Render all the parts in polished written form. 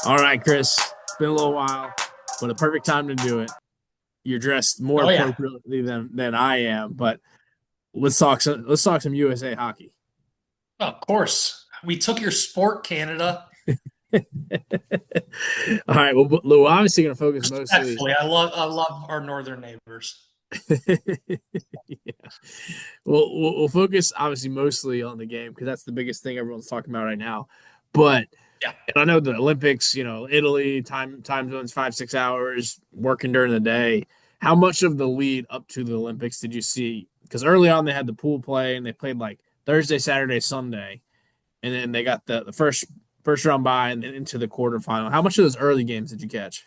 All right, Chris. It's been a little while, but a perfect time to do it. You're dressed more Oh yeah, appropriately than I am, but let's talk some USA hockey. of course. We took your sport, Canada. All right. Well, we're obviously going to focus mostly. Respectfully, I love our northern neighbors. Yeah. We'll focus obviously mostly on the game because that's the biggest thing everyone's talking about right now. But Yeah. and I know the Olympics, Italy time zones 5-6 hours, working during the day. How much of the lead up to the Olympics did you see? Because early on they had the pool play and they played like Thursday, Saturday, Sunday, and then they got the first round bye and then into the quarterfinal. How much of those early games did you catch?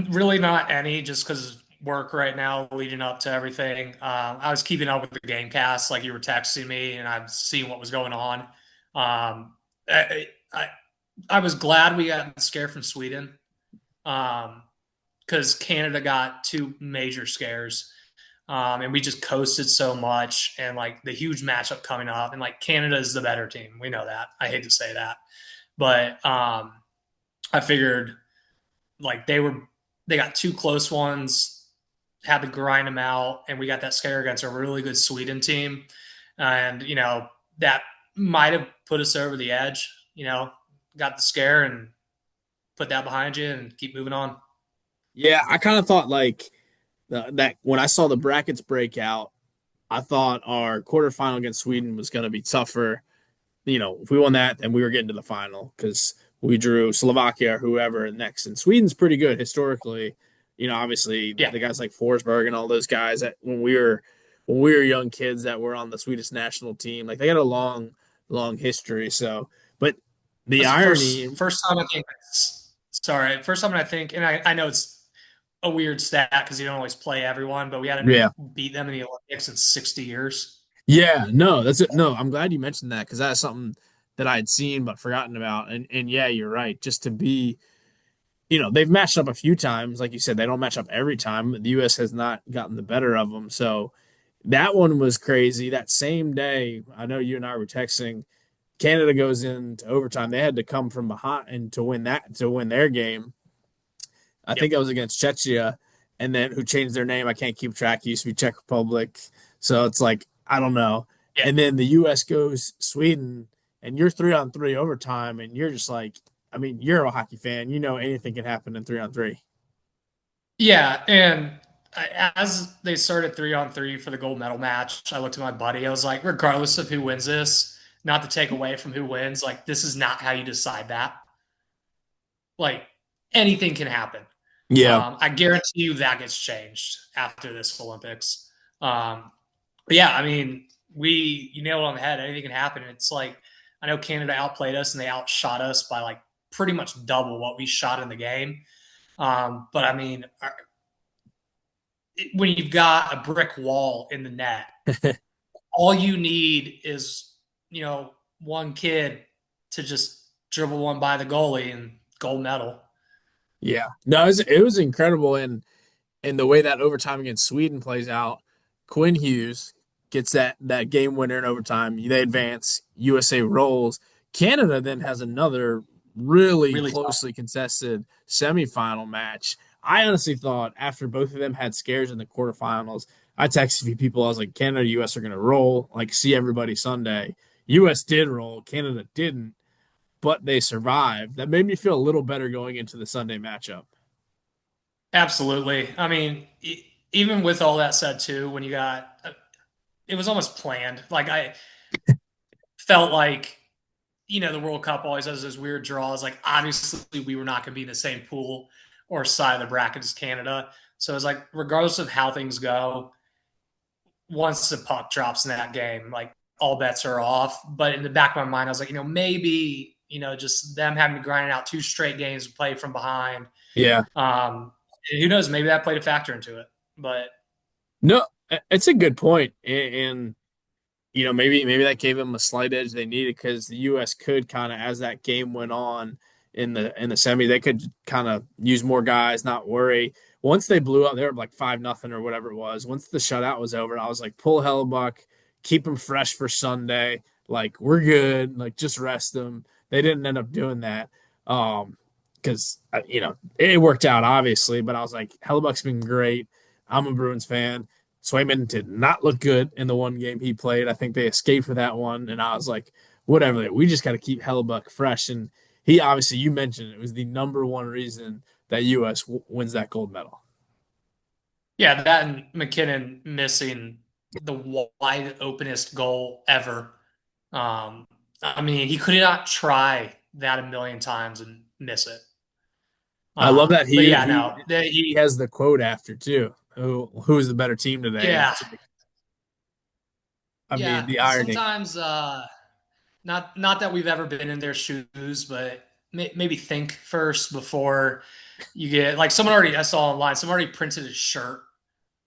Really not any, just because work right now leading up to everything. I was keeping up with the game cast, like you were texting me, and I'm seeing what was going on. I I was glad we got scared from Sweden, because Canada got two major scares. And we just coasted so much, and like the huge matchup coming up, and like Canada is the better team. We know that. I hate to say that, but I figured like they got two close ones, had to grind them out, and we got that scare against a really good Sweden team, and that might have put us over the edge. Got the scare and put that behind you and keep moving on. Yeah, I kind of thought like that when I saw the brackets break out, I thought our quarterfinal against Sweden was going to be tougher. If we won that, then we were getting to the final because we drew Slovakia or whoever next. And Sweden's pretty good historically. Obviously Yeah, the guys like Forsberg and all those guys that when we were young kids that were on the Swedish national team, like they got a long history. So, but the that's the irony, first time I think. Sorry, first time I think, and I know it's a weird stat because you don't always play everyone, but we hadn't yeah, beat them in the Olympics in 60 years. yeah, no, that's it. No, I'm glad you mentioned that because that's something that I had seen but forgotten about. And yeah, you're right. Just to be they've matched up a few times. Like you said, they don't match up every time. The U.S. has not gotten the better of them. So that one was crazy. That same day, I know you and I were texting. Canada goes into overtime. They had to come from behind and to win their game. I Yep. think that was against Czechia, and then who changed their name. I can't keep track. It used to be Czech Republic. So it's like I don't know. Yeah. And then the U.S. goes Sweden, and you're 3-on-3 overtime, and you're just like, I mean, you're a hockey fan. You know anything can happen in 3-on-3. Yeah, and as they started 3-on-3 for the gold medal match, I looked at my buddy. I was like, regardless of who wins this, not to take away from who wins, like this is not how you decide that. Like anything can happen. Yeah, I guarantee you that gets changed after this Olympics. But yeah, I mean, you nailed it on the head. Anything can happen. It's like I know Canada outplayed us and they outshot us by like pretty much double what we shot in the game. But I mean, when you've got a brick wall in the net, all you need is one kid to just dribble one by the goalie and gold medal. yeah. No, it was incredible, and the way that overtime against Sweden plays out. Quinn Hughes gets that game winner in overtime. They advance. USA rolls. Canada then has another really Really tough. closely contested semifinal match. I honestly thought after both of them had scares in the quarterfinals, I texted a few people. I was like, Canada, US are going to roll. Like, see everybody Sunday. US did roll. Canada didn't, but they survived. That made me feel a little better going into the Sunday matchup. Absolutely. I mean, even with all that said, too, when you got it was almost planned. Like I felt like the World Cup always has those weird draws. Like obviously we were not going to be in the same pool or side of the bracket as Canada. So it's like regardless of how things go, once the puck drops in that game, like all bets are off. But in the back of my mind, I was like, maybe just them having to grind out two straight games and play from behind. Yeah. Who knows? Maybe that played a factor into it. But No, it's a good point. And maybe that gave them a slight edge they needed because the U.S. could kind of, as that game went on in the semi, they could kind of use more guys, not worry. Once they blew up, they were like 5-0 or whatever it was. Once the shutout was over, I was like, pull Hellebuck, keep them fresh for Sunday. Like we're good. Like just rest them. They didn't end up doing that. Because it worked out obviously, but I was like, Hellebuck's been great. I'm a Bruins fan. Swayman did not look good in the one game he played. I think they escaped with that one, and I was like, whatever. We just got to keep Hellebuck fresh, and he obviously, you mentioned it was the number one reason that U.S. Wins that gold medal. Yeah, that and McKinnon missing the wide openest goal ever. I mean, he could not try that a million times and miss it. I love that But he yeah, he no, he has the quote after too. Who's the better team today? And yeah, it's like, I mean, yeah. the irony. Sometimes, not that we've ever been in their shoes, but maybe think first before you get like someone already I saw online. Someone already printed a shirt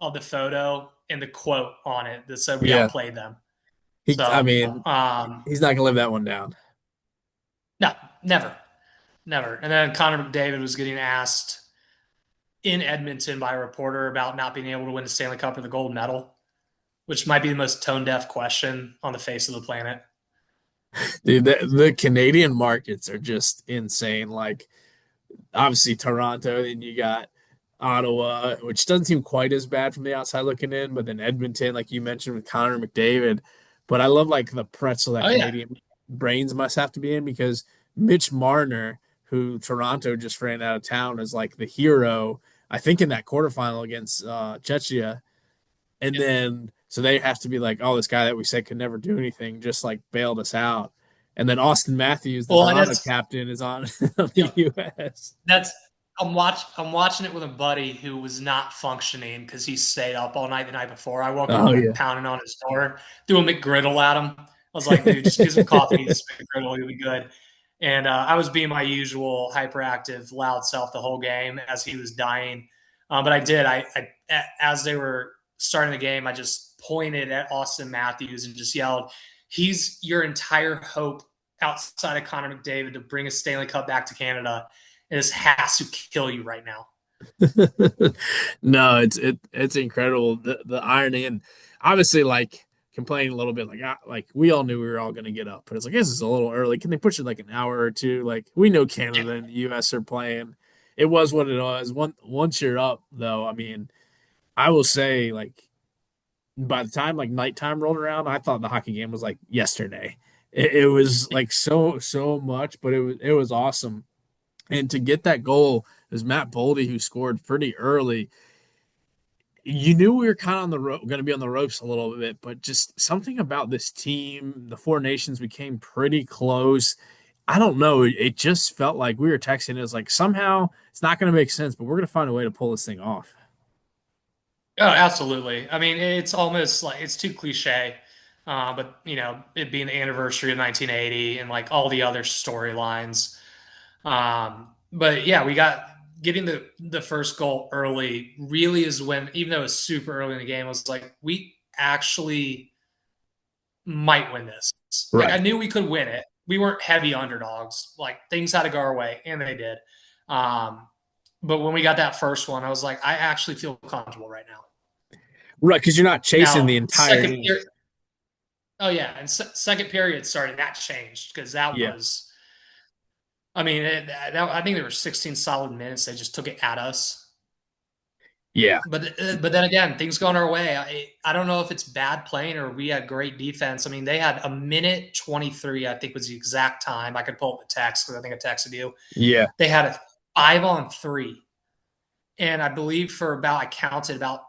of the photo and the quote on it that said we Yeah, outplayed them. I So, mean, he's not gonna live that one down. no, never, never. And then Connor McDavid was getting asked in Edmonton by a reporter about not being able to win the Stanley Cup or the gold medal, which might be the most tone deaf question on the face of the planet. Dude, the Canadian markets are just insane. Like obviously Toronto, then you got Ottawa, which doesn't seem quite as bad from the outside looking in, but then Edmonton, like you mentioned with Connor McDavid. But I love like the pretzel that Oh yeah. Canadian brains must have to be in because Mitch Marner, who Toronto just ran out of town, is like the hero, I think, in that quarterfinal against Czechia. And then so they have to be like, oh, this guy that we said could never do anything just like bailed us out. And then Austin Matthews, the Well, and Toronto that's captain, is on you the know, U.S. that's I'm watching it with a buddy who was not functioning because he stayed up all night the night before. I woke up Oh like yeah. pounding on his door, threw a McGriddle at him. I was like, dude, just get some coffee, eat this McGriddle, you'll be good. And I was being my usual hyperactive, loud self the whole game as he was dying. But I did. As they were starting the game, I just pointed at Austin Matthews and just yelled, "He's your entire hope outside of Connor McDavid to bring a Stanley Cup back to Canada. And this has to kill you right now." No, it's incredible the irony and obviously like complaining a little bit like we all knew we were all going to get up, but it's like this is a little early. Can they push it like an hour or two? Like we know Yeah. Canada and the U.S. are playing. It was what it was. Once you're up, though, I mean, I will say like by the time like nighttime rolled around, I thought the hockey game was like yesterday. It was like so much, but it was awesome. And to get that goal, it was Matt Boldy who scored pretty early. You knew we were kind of on the going to be on the ropes a little bit, but just something about this team, the Four Nations became pretty close. I don't know. It just felt like we were texting. It was like somehow it's not going to make sense, but we're going to find a way to pull this thing off. Oh, absolutely. I mean, it's almost like it's too cliche. But it being the anniversary of 1980 and like all the other storylines. But yeah, we got getting the first goal early really is when, even though it was super early in the game, I was like, we actually might win this. Like I Right. knew we could win it. We weren't heavy underdogs. Like things had to go our way, and they did. Um, but when we got that first one, I was like, I actually feel comfortable right now. Right. Because you're not chasing the Now, entire game. oh yeah, and second period started. That changed because that Yeah. was. I mean, I think there were 16 solid minutes. They just took it at us. Yeah. But then again, things going our way. I don't know if it's bad playing or we had great defense. I mean, they had a minute 23, I think was the exact time. I could pull up the text because I think I texted you. Yeah. They had a 5-on-3, and I believe for about I counted about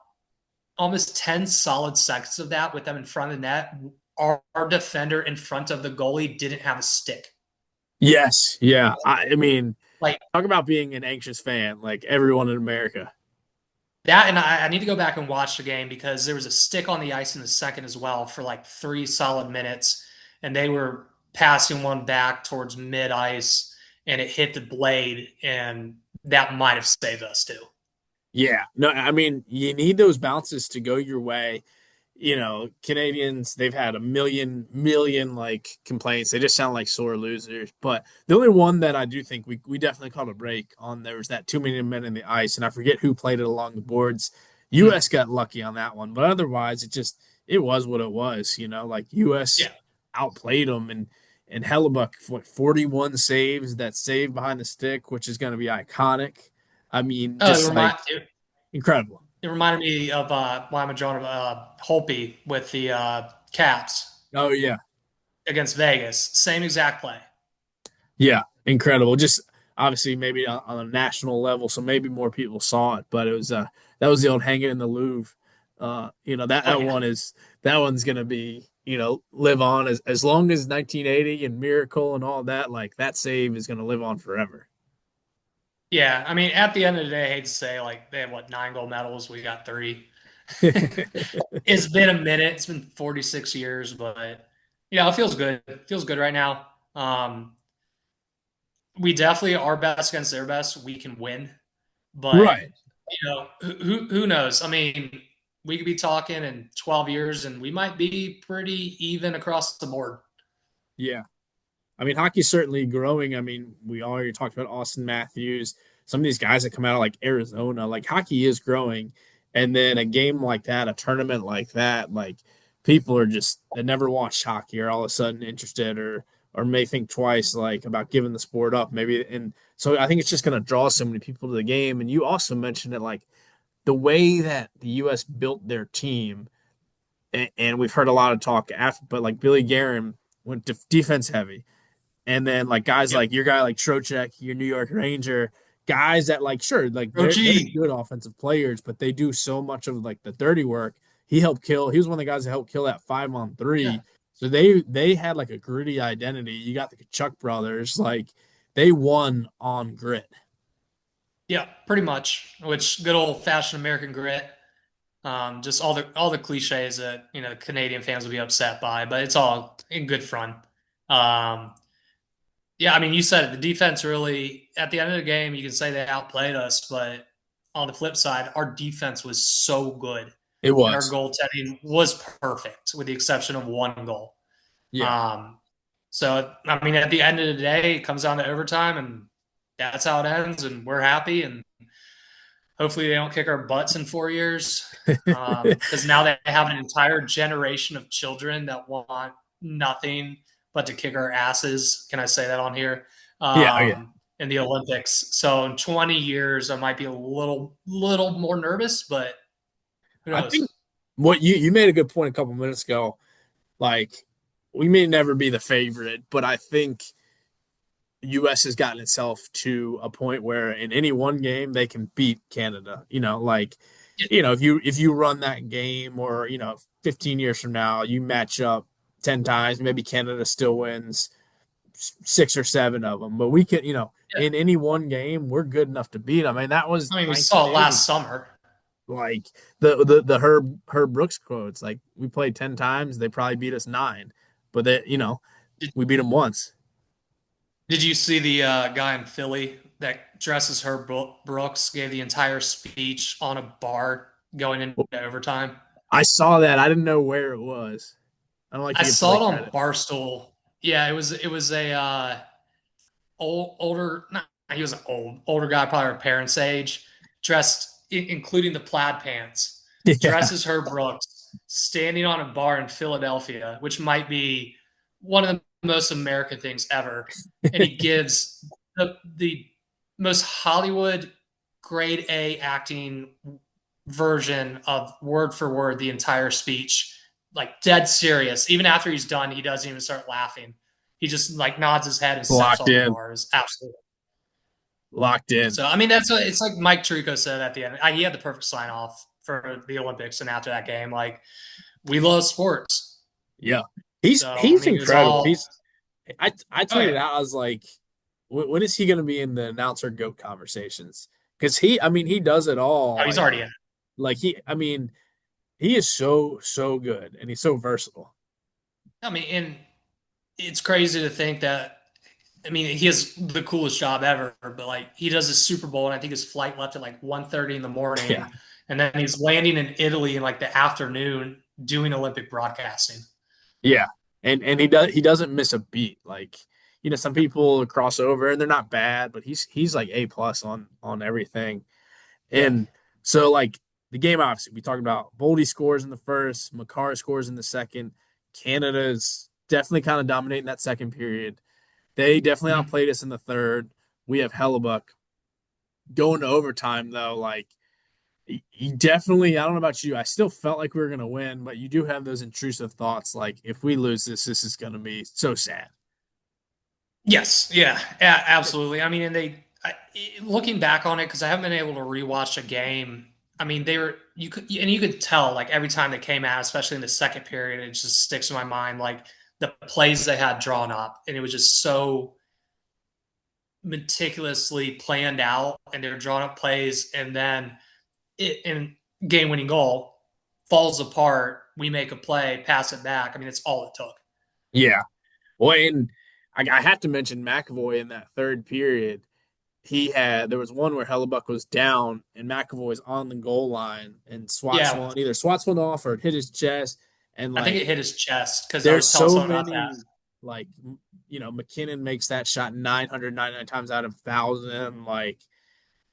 almost 10 solid seconds of that with them in front of the net. Our defender in front of the goalie didn't have a stick. Yes. Yeah. I mean, Like talk about being an anxious fan, like everyone in America. that, and I need to go back and watch the game because there was a stick on the ice in the second as well for like 3 solid minutes, and they were passing one back towards mid ice, and it hit the blade, and that might have saved us too. Yeah. No, I mean, you need those bounces to go your way. Canadians, they've had a million like complaints. They just sound like sore losers. But the only one that I do think we definitely caught a break on, there was that 2 minute men in the ice, and I forget who played it along the boards. Hmm. US got lucky on that one, but otherwise it was what it was, like US Yeah, outplayed them, and Hellebuck, what, 41 saves, that save behind the stick, which is going to be iconic. I mean, Oh, just like incredible. it reminded me of Lima John of Holpe with the Caps Oh yeah, against Vegas. Same exact play. yeah, incredible. Just obviously maybe on a national level, so maybe more people saw it, but it was that was the old hang it in the Louvre. That Oh that yeah, one is that one's gonna be live on as long as 1980 and Miracle and all that. Like that save is gonna live on forever. yeah. I mean, at the end of the day, I hate to say, like they have what 9 gold medals. We got 3. It's been a minute. It's been 46 years, but it feels good. It feels good right now. We definitely are best against their best. We can win, but Right. who knows? I mean, we could be talking in 12 years, and we might be pretty even across the board. Yeah. I mean, hockey's certainly growing. I mean, we already talked about Austin Matthews, some of these guys that come out of like Arizona. Like hockey is growing, and then a game like that, a tournament like that, like people are just that never watched hockey are all of a sudden interested or may think twice like about giving the sport up. Maybe and so I think it's just going to draw so many people to the game. And you also mentioned it like the way that the U.S. built their team, and we've heard a lot of talk after, but like Billy Guerin went defense heavy and then like guys Yep. like your guy like Trocheck, your New York Ranger, guys that like sure, like they're OG. good offensive players, but they do so much of like the dirty work. He helped kill. He was one of the guys that helped kill that 5-on-3. Yeah. So they had like a gritty identity. You got the Chuck brothers, like they won on grit. Yeah, pretty much. Which good old fashioned American grit. Just all the cliches that Canadian fans will be upset by, but it's all in good fun. Um, yeah, I mean, you said it. The defense really, at the end of the game, you can say they outplayed us, but on the flip side, our defense was so good, It and our was. goaltending was perfect, with the exception of one goal. Yeah. Um, so, I mean, at the end of the day, it comes down to overtime, and that's how it ends, and we're happy, and hopefully they don't kick our butts in 4 years, because now they have an entire generation of children that want nothing but to kick our asses. Can I say that on here? Yeah, oh, yeah. In the Olympics. So in 20 years, I might be a little more nervous, but who I knows? think what you made a good point a couple minutes ago. Like we may never be the favorite, but I think US has gotten itself to a point where in any one game they can beat Canada. Like if you run that game or 15 years from now you match up 10 times, maybe Canada still wins 6 or 7 of them, but we can, Yeah. in any one game we're good enough to beat them. I mean that was I mean, we saw it 1980. last summer. Like the Herb Brooks quotes, like we played 10 times, they probably beat us 9, but Did, we beat them once. did you see the guy in Philly that dresses her Brooks gave the entire speech on a bar going into overtime? I saw that. I didn't know where it was. I don't like I to give saw Philly it on credit. Barstool. Yeah, it was a older, not he was an older guy, probably our parents' age, dressed including the plaid pants, Yeah. dresses her Brooks, standing on a bar in Philadelphia, which might be one of the most American things ever, and he gives the most Hollywood grade A acting version of word for word the entire speech, like dead serious. Even after he's done, he doesn't even start laughing. He just like nods his head and steps Locked off the in. bars. Absolutely. Locked in. So I mean, that's what it's like. Mike Tirico said at the end. He had the perfect sign off for the Olympics, and after that game, like we love sports. Yeah. He's So I he's mean, it was incredible. all. I Oh tweeted yeah, out, I was like, when is he gonna be in the announcer goat conversations? Because I mean, he does it all. oh, he's already in. I mean, he is so good and he's so versatile. I mean, and it's crazy to think that. I mean, he has the coolest job ever, but like he does his Super Bowl, and I think his flight left at like 1:30 in the Yeah. morning, and then he's landing in Italy in like the afternoon doing Olympic broadcasting. Yeah. And he doesn't miss a beat. Like, some people cross over and they're not bad, but he's like A+ on everything. Yeah, And so like the game obviously we talked about Boldy scores in the first, Makar scores in the second. Canada's definitely kind of dominating that second period. They definitely Mhm. outplayed us in the third. We have Hellebuck going to overtime though. Like you definitely, I don't know about you. I still felt like we were gonna win, but you do have those intrusive thoughts. Like if we lose this, this is gonna be so sad. Yes, yeah, absolutely. I mean, and looking back on it, because I haven't been able to rewatch a game. I mean, they were you could tell like every time they came out, especially in the second period, it just sticks in my mind like the plays they had drawn up, and it was just so meticulously planned out, and they were drawn up plays, and then in game winning goal falls apart. We make a play, pass it back. I mean, it's all it took. Yeah. Well, and I have to mention McAvoy in that third period. There was one where Hellebuck was down and McAvoy was on the goal line and Yeah, swats one off or it hit his chest. And I think like it hit his chest because I there's was telling so someone about that. many like McKinnon makes that shot 999 times out of 1,000. Like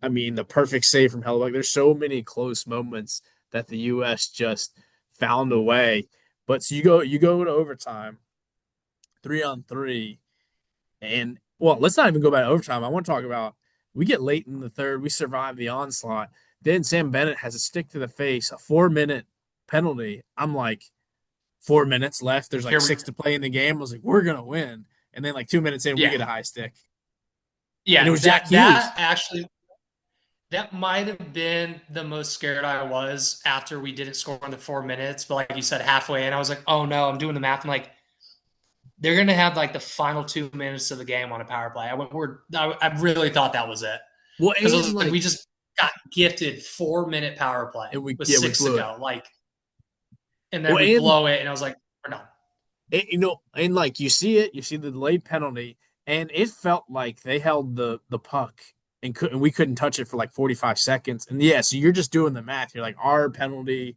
I mean the perfect save from Hellebuck. There's so many close moments that the U.S. just found a way. But so you go to overtime, 3-on-3. And well, let's not even go back to overtime. I want to talk about we get late in the third, we survive the onslaught. Then Sam Bennett has a stick to the face, a 4-minute penalty. I'm like, 4 minutes left. There's like Here we, six to play in the game. I was like, we're gonna win. And then like 2 minutes in, we yeah, get a high stick. And it yeah. was Jack Hughes. That might have been the most scared I was after we didn't score in the 4 minutes. But like you said, halfway in, I was like, oh no, I'm doing the math. I'm like, they're gonna have like the final 2 minutes of the game on a power play. I really thought that was it Well, because I and was like, like we just got gifted 4 minute power play and we with yeah, we six to blew it. go. Like, and then Well, we and blow it, and I was like, we're done. and like you see it, you see the delayed penalty, and it felt like they held the puck and we couldn't touch it for like 45 seconds. And yeah, so you're just doing the math. You're like our penalty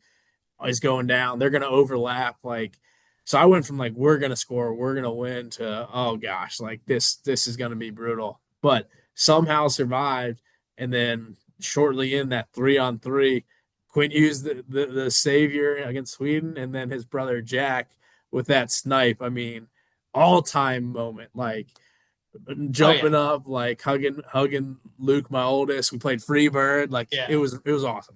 is going down. They're going to overlap. Like, so I went from like we're going to score, we're going to win to oh gosh, like this is going to be brutal. But somehow survived, and then shortly in that 3-on-3, Quinn used the savior against Sweden, and then his brother Jack with that snipe. I mean, all time moment. Like Oh yeah, jumping up, like hugging Luke, my oldest. We played Freebird. Like yeah. it was awesome.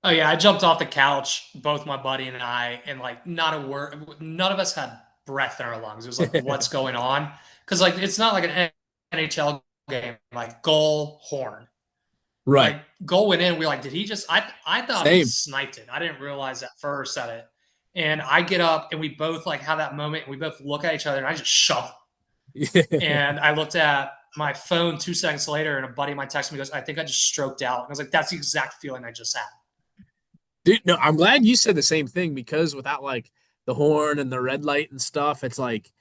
Oh yeah, I jumped off the couch, both my buddy and I, and like not a word. None of us had breath in our lungs. It was like, what's going on? Because like it's not like an NHL game. Like goal horn, Right. like goal went in. We are like, did he just? I thought he Same. sniped it. I didn't realize at first at it. And I get up and we both like have that moment. And we both look at each other and I just shove it. And I looked at my phone 2 seconds later, and a buddy of mine texted me, goes, I think I just stroked out. And I was like, that's the exact feeling I just had. Dude, no, I'm glad you said the same thing because without like the horn and the red light and stuff, it's like,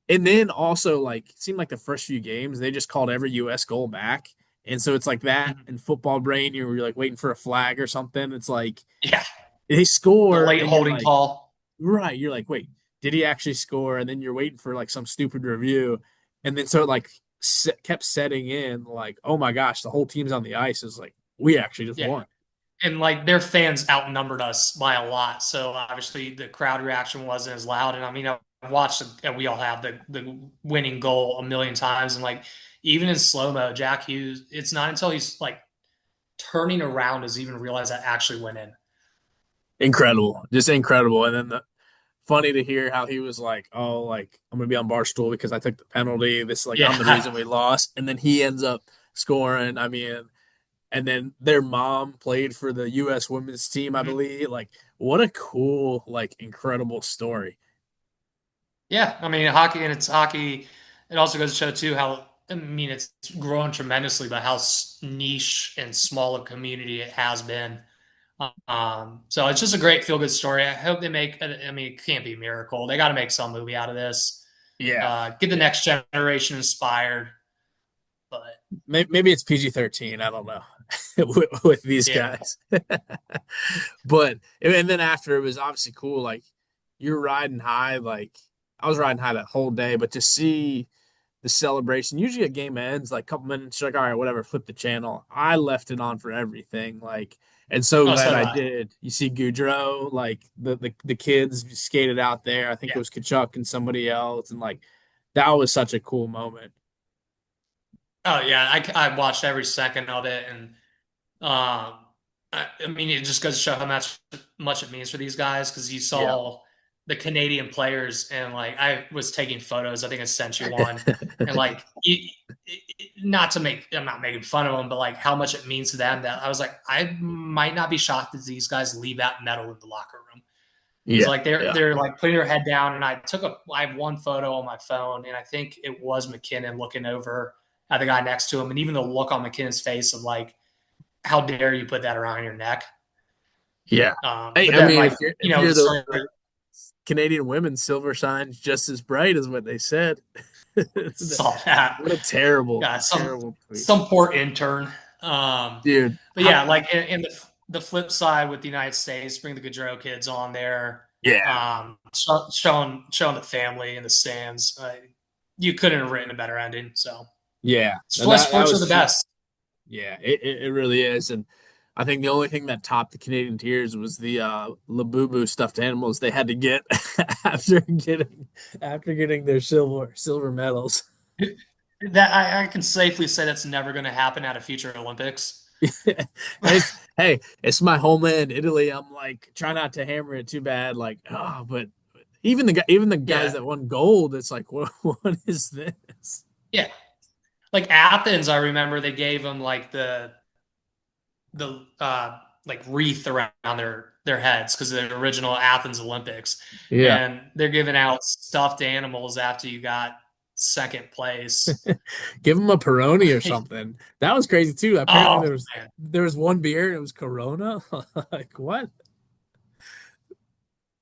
and then also like it seemed like the first few games they just called every U.S. goal back, and so it's like that Mhm. in football brain you're like waiting for a flag or something. It's like Yeah. they The score late and you're holding like, call. right, you're like, wait, did he actually score? And then you're waiting for like some stupid review, and then so it like kept setting in like, oh my gosh, the whole team's on the ice is like we actually just Yeah. won. And like their fans outnumbered us by a lot. So obviously the crowd reaction wasn't as loud. And I mean, I've watched, and we all have the winning goal a million times. And like, even in slow mo, Jack Hughes, it's not until he's like turning around does he even realize that actually went in. Incredible, just incredible. And then funny to hear how he was like, "Oh, like I'm gonna be on Barstool because I took the penalty. This like I'm the Yeah. reason we lost." And then he ends up scoring. I mean, and then their mom played for the U.S. women's team, I Mhm. believe. Like, what a cool, like, incredible story. Yeah. I mean, hockey, and it's hockey. It also goes to show too how, I mean, it's grown tremendously, but how niche and small a community it has been. So it's just a great feel good story. I hope they make. I mean, it can't be a miracle. They got to make some movie out of this. Yeah, Get the yeah. next generation inspired. But Maybe it's PG-13. I don't know with these yeah, guys. But and then after it was obviously cool. Like you're riding high. Like I was riding high that whole day, but to see the celebration. Usually a game ends like a couple minutes, you're like, all right, whatever, flip the channel. I left it on for everything. Like and so Oh, glad so do I I. did. You see Goudreau, like the kids skated out there. I think it Yeah. was Kachuk and somebody else, and like that was such a cool moment. Oh yeah, I watched every second of it, and I mean, it just goes to show how much it means for these guys because you Yeah. saw the Canadian players, and like I was taking photos. I think I sent you one, and like not to make, I'm not making fun of them, but like how much it means to them that I was like, I might not be shocked if these guys leave that medal in the locker room because Yeah, like they're yeah, they're like putting their head down, and I have one photo on my phone, and I think it was McKinnon looking over at the guy next to him, and even the look on McKinnon's face of like, how dare you put that around your neck? yeah. Hey, But I then mean, like if the you're story, the Canadian women, silver shines just as bright as what they said. saw that. What a terrible, Yeah, terrible tweet, some poor intern. Um, dude. but yeah, like in the flip side with the United States, bring the Gaudreau kids on there, Yeah, showing the family in the stands. You couldn't have written a better ending. So yeah. it's No, why that sports are the was best. yeah. It really is, and I think the only thing that topped the Canadian tears was the Labubu stuffed animals they had to get after getting after getting their silver medals. That I can safely say that's never going to happen at a future Olympics. Hey, it's my homeland, Italy. I'm like, try not to hammer it too bad. Like, but even the guys Yeah, that won gold, it's like, what is this? yeah. Like Athens, I remember they gave them like the like wreath around their heads because of the original Athens Olympics, Yeah, and they're giving out stuffed animals after you got second place. give them a Peroni or something. That was crazy too. Apparently, Oh man, there was one beer and it was Corona. Like what?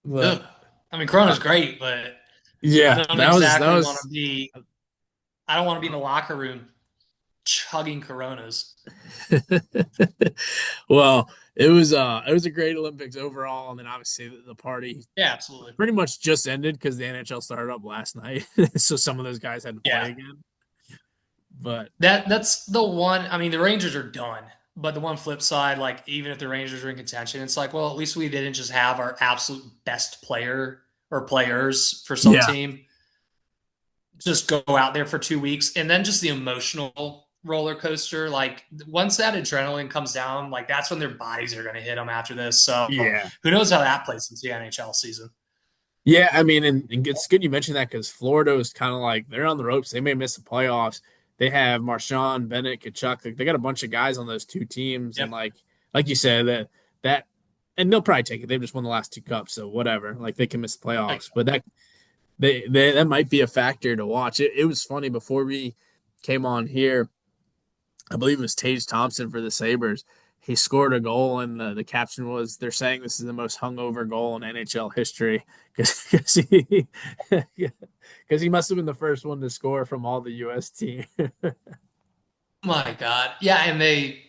But ugh. I mean uh, Corona's great, but I yeah, don't exactly want to was. be. I don't want to be in the locker room chugging Coronas. Well, it was a great Olympics overall, and then obviously the party Yeah, absolutely. pretty much just ended because the NHL started up last night, so some of those guys had to play Yeah, again. But that's the one. I mean, the Rangers are done, but the one flip side, like even if the Rangers are in contention, it's like, well, at least we didn't just have our absolute best player or players for some yeah, team just go out there for 2 weeks, and then just the emotional roller coaster. Like once that adrenaline comes down, like that's when their bodies are going to hit them after this. So yeah, who knows how that plays into the NHL season? yeah. I mean, and it's good you mentioned that because Florida is kind of like they're on the ropes. They may miss the playoffs. They have Marchand, Bennett, Kachuk. Like, they got a bunch of guys on those two teams, and Yep. like you said that, and they'll probably take it. They've just won the last two cups, so whatever. Like they can miss the Like, playoffs, but they that might be a factor to watch. It was funny before we came on here. I believe it was Tage Thompson for the Sabres. He scored a goal, and the caption was, "They're saying this is the most hungover goal in NHL history because he because he must have been the first one to score from all the U.S. team." my God. Yeah, and they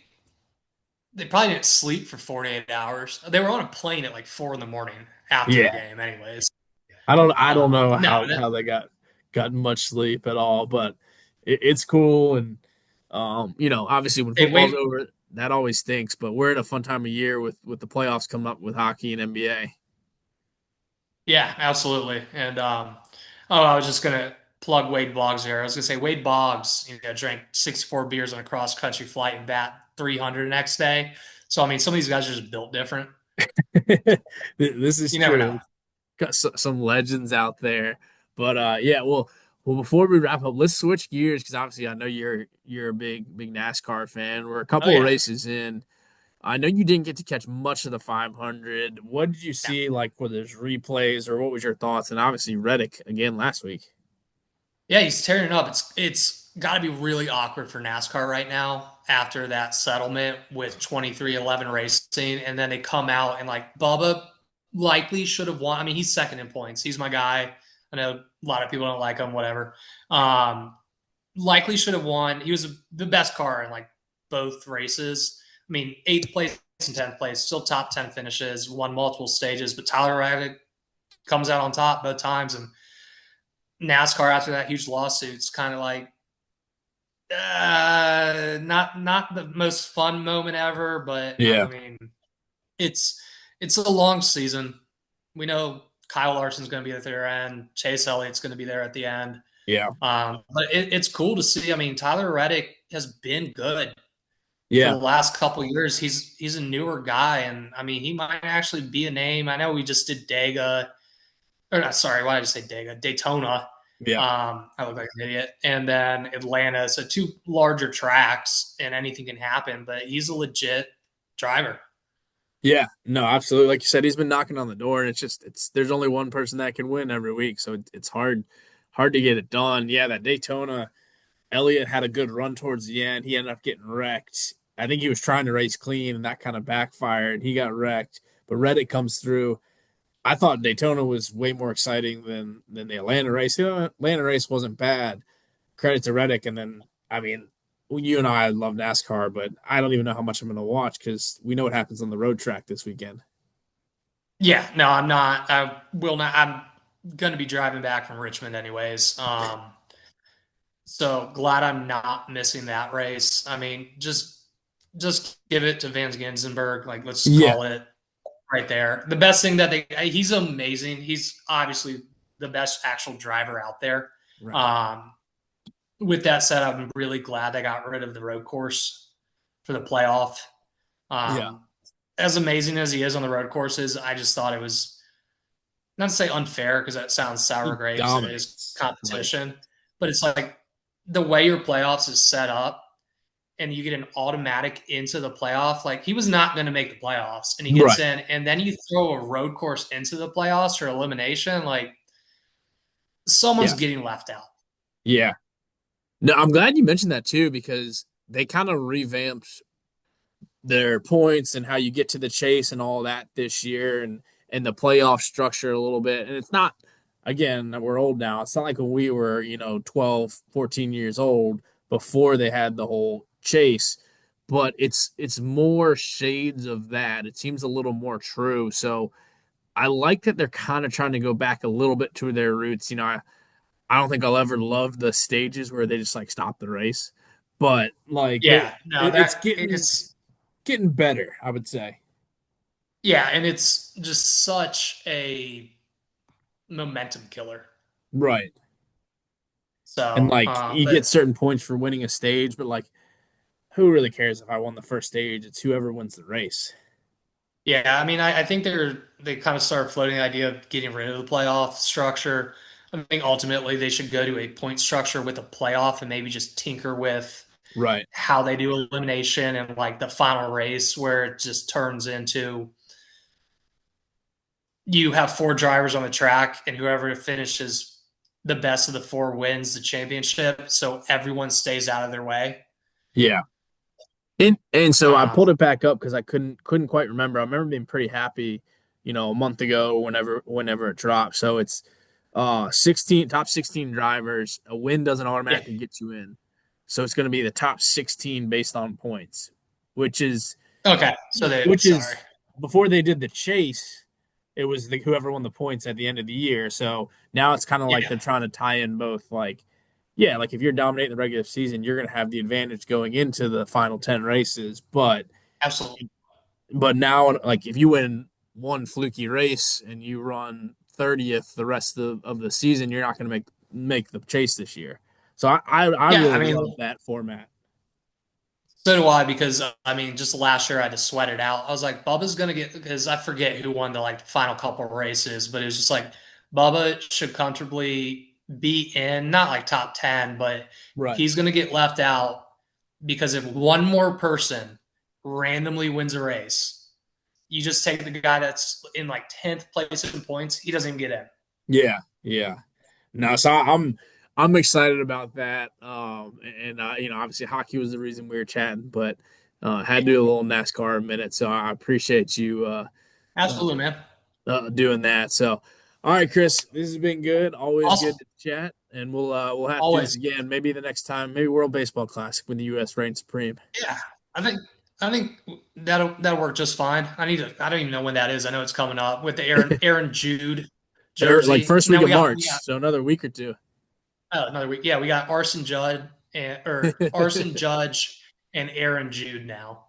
probably didn't sleep for 48 hours. They were on a plane at like 4 in the morning after the Yeah, game, anyways. I don't know No, that, how they got much sleep at all, but it's cool. And obviously when hey, football's wait. over, that always stinks. But we're at a fun time of year with the playoffs coming up with hockey and NBA. Yeah, absolutely. And oh, I was just gonna plug Wade Boggs there. I was gonna say Wade Boggs, drank 64 beers on a cross country flight and bat 300 the next day. So I mean, some of these guys are just built different. This is You never know. true. Got some legends out there. But yeah, well, before we wrap up, let's switch gears because obviously I know you're a big NASCAR fan. We're a Oh couple of yeah, races in. I know you didn't get to catch much of the 500. What did you yeah, see like for those replays, or what was your thoughts? And obviously Reddick again last week. yeah. He's tearing it up. It's got to be really awkward for NASCAR right now after that settlement with 2311 Racing, and then they come out and like Bubba likely should have won. I mean, he's second in points. He's my guy. I know a lot of people don't like him. Whatever. Likely should have won. He was the best car in like both races. I mean, eighth place and 10th place, still top 10 finishes, won multiple stages, but Tyler Reddick comes out on top both times. And NASCAR after that huge lawsuit's kind of like not the most fun moment ever, but I Yeah. mean, it's it's a long season. We know Kyle Larson's going to be at their end. Chase Elliott's going to be there at the end. Yeah. But it's cool to see. I mean, Tyler Reddick has been good for the Yeah. last couple of years. He's a newer guy, and I mean, he might actually be a name. I know we just did Dega, or not. Sorry, why did I just say Dega? Daytona. Yeah. I look like an idiot. And then Atlanta. So two larger tracks, and anything can happen. But he's a legit driver. Yeah. No, absolutely. Like you said, he's been knocking on the door, and it's there's only one person that can win every week, so it's hard to get it done. Yeah, that Daytona, Elliott had a good run towards the end. He ended up getting wrecked. I think he was trying to race clean, and that kind of backfired. He got wrecked, but Reddick comes through. I thought Daytona was way more exciting than the Atlanta race. The Atlanta race wasn't bad. Credit to Reddick, and then I mean, you and I love NASCAR, but I don't even know how much I'm going to watch because we know what happens on the road track this weekend. Yeah, no, I'm not. I will not. I'm going to be driving back from Richmond anyways. So glad I'm not missing that race. I mean, just give it to Van Ginzenberg. Like, let's Yeah, call it right there. The best thing that he's amazing. He's obviously the best actual driver out there. right. Um, with that said, I'm really glad they got rid of the road course for the playoff. Yeah, Um, as amazing as he is on the road courses, I just thought it was not to say unfair because that sounds sour he grapes and it is dominates. Like, competition, but it's like the way your playoffs is set up and you get an automatic into the playoff. Like he was not going to make the playoffs and he gets right. in, and then you throw a road course into the playoffs for elimination. Like someone's Yeah, getting left out. yeah. No, I'm glad you mentioned that too because they kind of revamped their points and how you get to the chase and all that this year and the playoff structure a little bit. And it's not again, we're old now. It's not like when we were, 12, 14 years old before they had the whole chase, but it's more shades of that. It seems a little more true. So I like that they're kind of trying to go back a little bit to their roots. I don't think I'll ever love the stages where they just like stop the race, but like Yeah, no, it's that getting it's getting better, I would say. yeah, and it's just such a momentum killer. Right. And So, like you but get certain points for winning a stage, but like who really cares if I won the first stage? It's whoever wins the race. yeah, I mean, I think they kind of started floating the idea of getting rid of the playoff structure. I think ultimately they should go to a point structure with a playoff and maybe just tinker with Right. how they do elimination and like the final race where it just turns into you have four drivers on the track and whoever finishes the best of the four wins the championship. So everyone stays out of their way. Yeah. And so I Um, pulled it back up because I couldn't quite remember. I remember being pretty happy, a month ago whenever it dropped. So it's 16 top 16 drivers. A win doesn't yeah. automatically get you in. So it's going to be the top 16 based on points, which is Okay. So which sorry. is before they did the chase, it was whoever won the points at the end of the year. So now it's kind of like Yeah, they're trying to tie in both like yeah, like if you're dominating the regular season, you're going to have the advantage going into the final 10 races, absolutely. but now like if you win one fluky race and you run 30th the rest of the season, you're not going to make the chase this year. So I Yeah. I really mean, love that format. so do I because I mean, just last year I had to sweat it out. I was like, Bubba's gonna get because I forget who won the like final couple of races, but it was just like Bubba should comfortably be in, not like top 10, but Right. he's gonna get left out because if one more person randomly wins a race, you just take the guy that's in like 10th place in points, he doesn't even get in. Yeah. Yeah. No, so I'm excited about that. And obviously hockey was the reason we were chatting, but had to do a little NASCAR minute, so I appreciate you uh, Absolutely, man. doing that. So, all right, Chris, this has been good. Always good Awesome. to chat, and we'll have to do this Always. again. Maybe the next time, maybe World Baseball Classic when the U.S. reigns supreme. Yeah, I think I think that'll work just fine. I don't even know when that is. I know it's coming up with the Aaron Jude Like jersey. first week Now of we got March, so another week or two. another week. Yeah, we got Arson Judd and or Arson Judge and Aaron Jude now.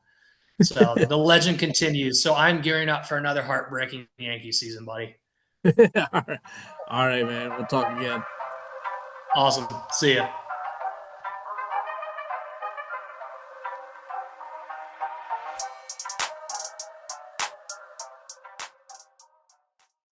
So the legend continues. So I'm gearing up for another heartbreaking Yankee season, buddy. All right. All right, man. We'll talk again. Awesome. See ya.